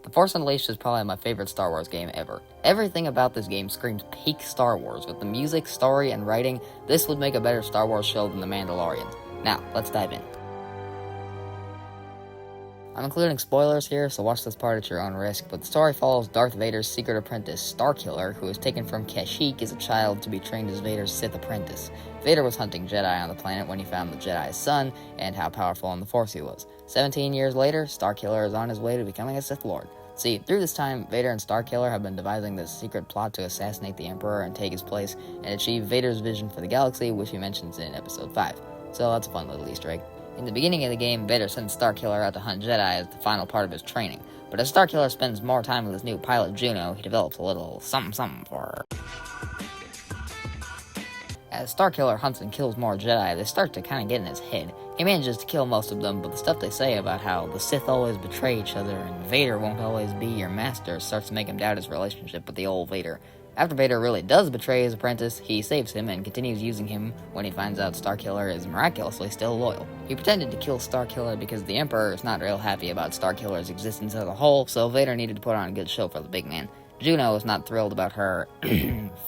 The Force Unleashed is probably my favorite Star Wars game ever. Everything about this game screams peak Star Wars. With the music, story, and writing, this would make a better Star Wars show than The Mandalorian. Now, let's dive in. I'm including spoilers here, so watch this part at your own risk, but the story follows Darth Vader's secret apprentice, Starkiller, who was taken from Kashyyyk as a child to be trained as Vader's Sith apprentice. Vader was hunting Jedi on the planet when he found the Jedi's son, and how powerful in the Force he was. 17 years later, Starkiller is on his way to becoming a Sith Lord. See, through this time, Vader and Starkiller have been devising this secret plot to assassinate the Emperor and take his place, and achieve Vader's vision for the galaxy, which he mentions in Episode 5. So that's a fun little Easter egg. In the beginning of the game, Vader sends Starkiller out to hunt Jedi as the final part of his training, but as Starkiller spends more time with his new pilot Juno, he develops a little something for her. As Starkiller hunts and kills more Jedi, they start to kinda get in his head. He manages to kill most of them, but the stuff they say about how the Sith always betray each other and Vader won't always be your master starts to make him doubt his relationship with the old Vader. After Vader really does betray his apprentice, he saves him and continues using him when he finds out Starkiller is miraculously still loyal. He pretended to kill Starkiller because the Emperor is not real happy about Starkiller's existence as a whole, so Vader needed to put on a good show for the big man. Juno is not thrilled about her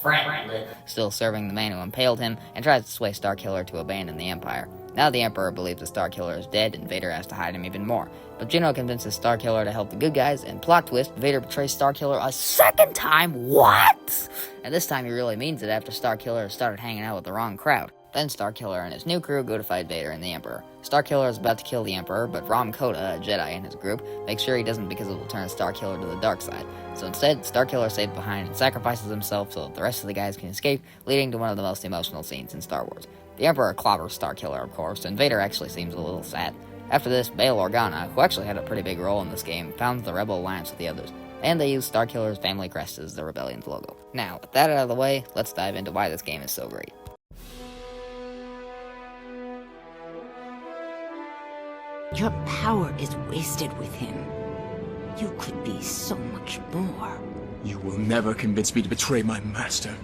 friend still serving the man who impaled him, and tries to sway Starkiller to abandon the Empire. Now the Emperor believes that Starkiller is dead, and Vader has to hide him even more. But Juno convinces Starkiller to help the good guys, and plot twist, Vader betrays Starkiller a second time? What? And this time he really means it after Starkiller started hanging out with the wrong crowd. Then Starkiller and his new crew go to fight Vader and the Emperor. Starkiller is about to kill the Emperor, but Rom Koda, a Jedi in his group, makes sure he doesn't because it will turn Starkiller to the dark side. So instead, Starkiller stays behind and sacrifices himself so that the rest of the guys can escape, leading to one of the most emotional scenes in Star Wars. The Emperor clobbers Starkiller, of course, and Vader actually seems a little sad. After this, Bail Organa, who actually had a pretty big role in this game, founds the Rebel Alliance with the others, and they use Starkiller's family crest as the Rebellion's logo. Now, with that out of the way, let's dive into why this game is so great. Your power is wasted with him. You could be so much more. You will never convince me to betray my master.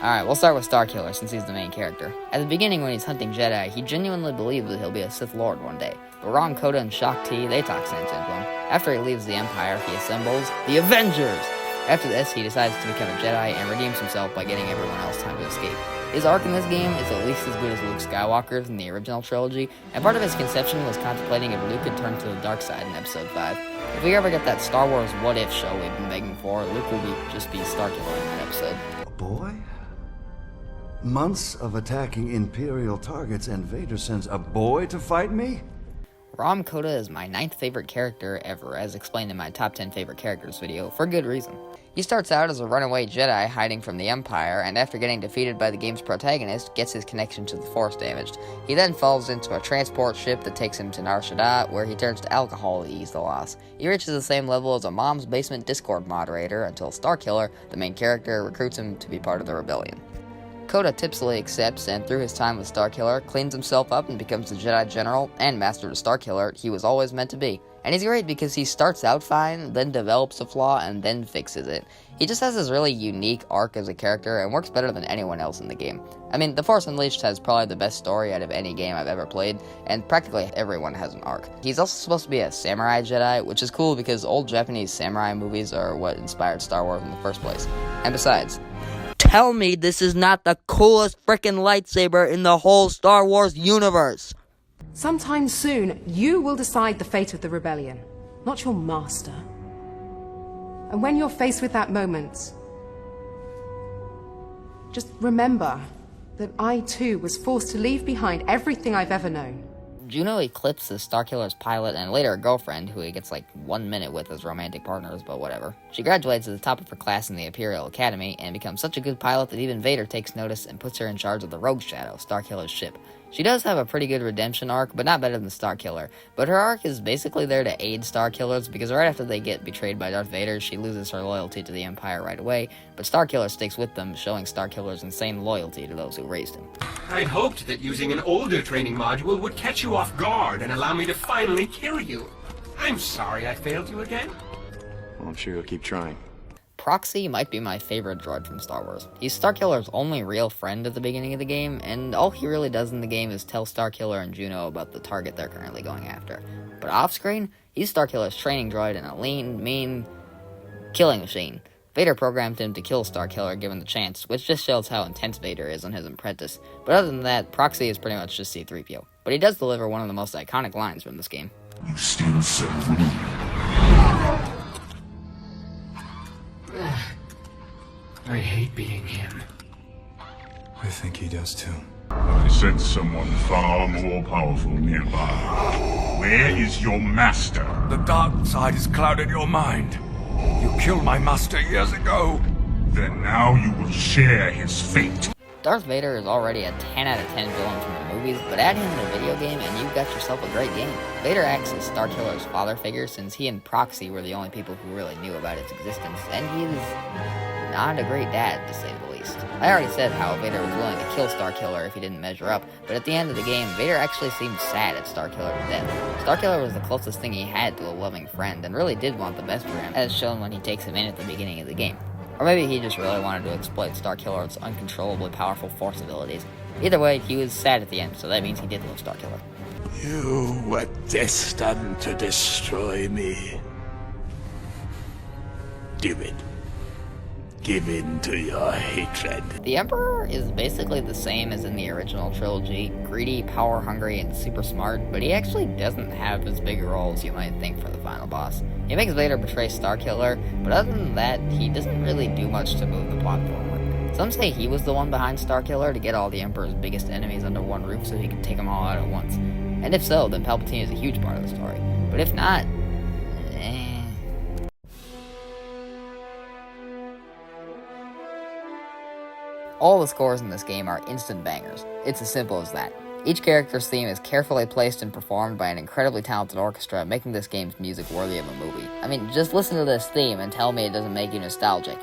Alright, we'll start with Starkiller since he's the main character. At the beginning when he's hunting Jedi, he genuinely believes that he'll be a Sith Lord one day. But Ron Koda and Shaak Ti, they talk sense into him. After he leaves the Empire, he assembles the Avengers! After this, he decides to become a Jedi and redeems himself by getting everyone else time to escape. His arc in this game is at least as good as Luke Skywalker's in the original trilogy, and part of his conception was contemplating if Luke could turn to the dark side in Episode 5. If we ever get that Star Wars What If show we've been begging for, Luke will just be Starkiller in that episode. A boy? Months of attacking Imperial targets and Vader sends a boy to fight me? Rom Koda is my 9th favorite character ever, as explained in my top 10 favorite characters video, for good reason. He starts out as a runaway Jedi hiding from the Empire, and after getting defeated by the game's protagonist, gets his connection to the Force damaged. He then falls into a transport ship that takes him to Nar Shaddaa, where he turns to alcohol to ease the loss. He reaches the same level as a Mom's Basement Discord moderator until Starkiller, the main character, recruits him to be part of the rebellion. Koda tipsily accepts, and through his time with Starkiller, cleans himself up and becomes the Jedi General and Master to Starkiller he was always meant to be. And he's great because he starts out fine, then develops a flaw, and then fixes it. He just has this really unique arc as a character and works better than anyone else in the game. I mean, The Force Unleashed has probably the best story out of any game I've ever played, and practically everyone has an arc. He's also supposed to be a samurai Jedi, which is cool because old Japanese samurai movies are what inspired Star Wars in the first place. And besides, tell me this is not the coolest frickin' lightsaber in the whole Star Wars universe! Sometime soon, you will decide the fate of the rebellion, not your master. And when you're faced with that moment, just remember that I too was forced to leave behind everything I've ever known. Juno eclipses Starkiller's pilot and later girlfriend, who he gets like 1 minute with as romantic partners, but whatever. She graduates at the top of her class in the Imperial Academy and becomes such a good pilot that even Vader takes notice and puts her in charge of the Rogue Shadow, Starkiller's ship. She does have a pretty good redemption arc, but not better than Starkiller. But her arc is basically there to aid Starkillers, because right after they get betrayed by Darth Vader, she loses her loyalty to the Empire right away, but Starkiller sticks with them, showing Starkiller's insane loyalty to those who raised him. I'd hoped that using an older training module would catch you off guard and allow me to finally kill you. I'm sorry I failed you again. Well, I'm sure you'll keep trying. Proxy might be my favorite droid from Star Wars. He's Starkiller's only real friend at the beginning of the game, and all he really does in the game is tell Starkiller and Juno about the target they're currently going after. But off-screen, he's Starkiller's training droid and a lean, mean killing machine. Vader programmed him to kill Starkiller given the chance, which just shows how intense Vader is on his apprentice. But other than that, Proxy is pretty much just C-3PO. But he does deliver one of the most iconic lines from this game. You still serve me. I hate being him. I think he does too. I sense someone far more powerful nearby. Where is your master? The dark side has clouded your mind. You killed my master years ago. Then now you will share his fate. Darth Vader is already a 10 out of 10 villain from the movies, but add him in a video game and you've got yourself a great game. Vader acts as Starkiller's father figure since he and Proxy were the only people who really knew about its existence, and he is not a great dad, to say the least. I already said how Vader was willing to kill Starkiller if he didn't measure up, but at the end of the game, Vader actually seemed sad at Starkiller's death. Starkiller was the closest thing he had to a loving friend, and really did want the best for him, as shown when he takes him in at the beginning of the game. Or maybe he just really wanted to exploit Starkiller's uncontrollably powerful force abilities. Either way, he was sad at the end, so that means he did love Starkiller. You were destined to destroy me. Do it. Give in to your hatred. The Emperor is basically the same as in the original trilogy, greedy, power-hungry, and super smart, but he actually doesn't have as big a role as you might think for the final boss. He makes Vader betray Starkiller, but other than that, he doesn't really do much to move the plot forward. Some say he was the one behind Starkiller to get all the Emperor's biggest enemies under one roof so he could take them all out at once. And if so, then Palpatine is a huge part of the story. But if not, All the scores in this game are instant bangers. It's as simple as that. Each character's theme is carefully placed and performed by an incredibly talented orchestra, making this game's music worthy of a movie. I mean, just listen to this theme and tell me it doesn't make you nostalgic.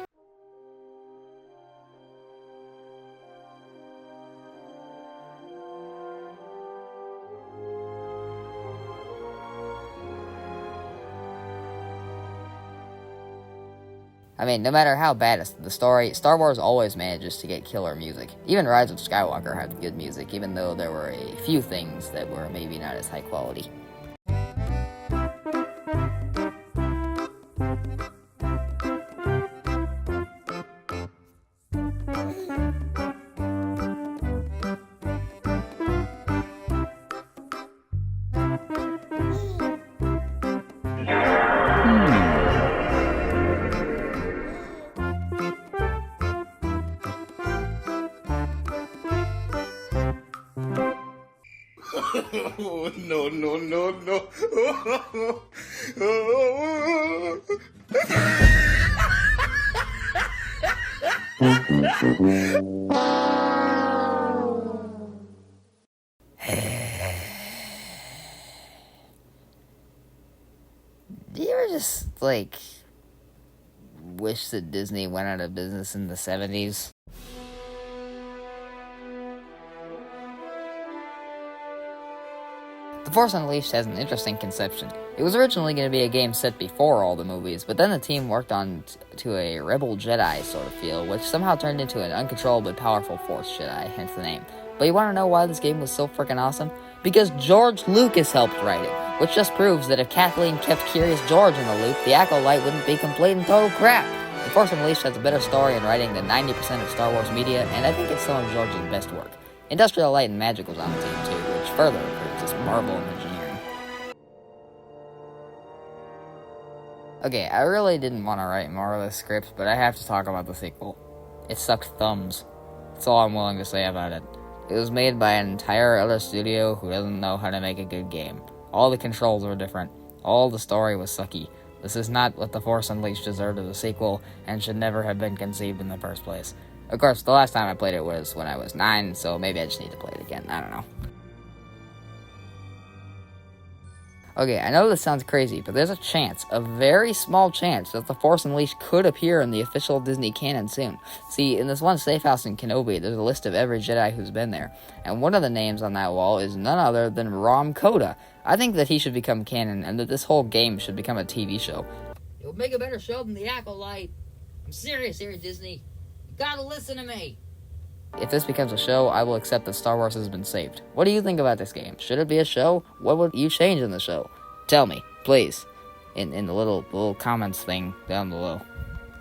I mean, no matter how bad it's the story, Star Wars always manages to get killer music. Even Rise of Skywalker had good music, even though there were a few things that were maybe not as high quality. Oh, no, no, no, Do you ever just, like, wish that Disney went out of business in the 70s? The Force Unleashed has an interesting conception. It was originally going to be a game set before all the movies, but then the team worked on to a Rebel Jedi sort of feel, which somehow turned into an uncontrollably powerful Force Jedi, hence the name. But you want to know why this game was so freaking awesome? Because George Lucas helped write it, which just proves that if Kathleen kept Curious George in the loop, the Acolyte wouldn't be complete and total crap. The Force Unleashed has a better story and writing than 90% of Star Wars media, and I think it's some of George's best work. Industrial Light and Magic was on the team too, which further improves this marvel of engineering. Okay, I really didn't want to write more of this script, but I have to talk about the sequel. It sucked thumbs. That's all I'm willing to say about it. It was made by an entire other studio who doesn't know how to make a good game. All the controls were different. All the story was sucky. This is not what The Force Unleashed deserved as a sequel, and should never have been conceived in the first place. Of course, the last time I played it was when I was 9, so maybe I just need to play it again. I don't know. Okay, I know this sounds crazy, but there's a chance, a very small chance, that The Force Unleashed could appear in the official Disney canon soon. See, in this one safe house in Kenobi, there's a list of every Jedi who's been there, and one of the names on that wall is none other than Rom Koda. I think that he should become canon, and that this whole game should become a TV show. It would make a better show than The Acolyte. I'm serious here, Disney. You gotta listen to me. If this becomes a show, I will accept that Star Wars has been saved. What do you think about this game? Should it be a show? What would you change in the show? Tell me, please, in the little comments thing down below.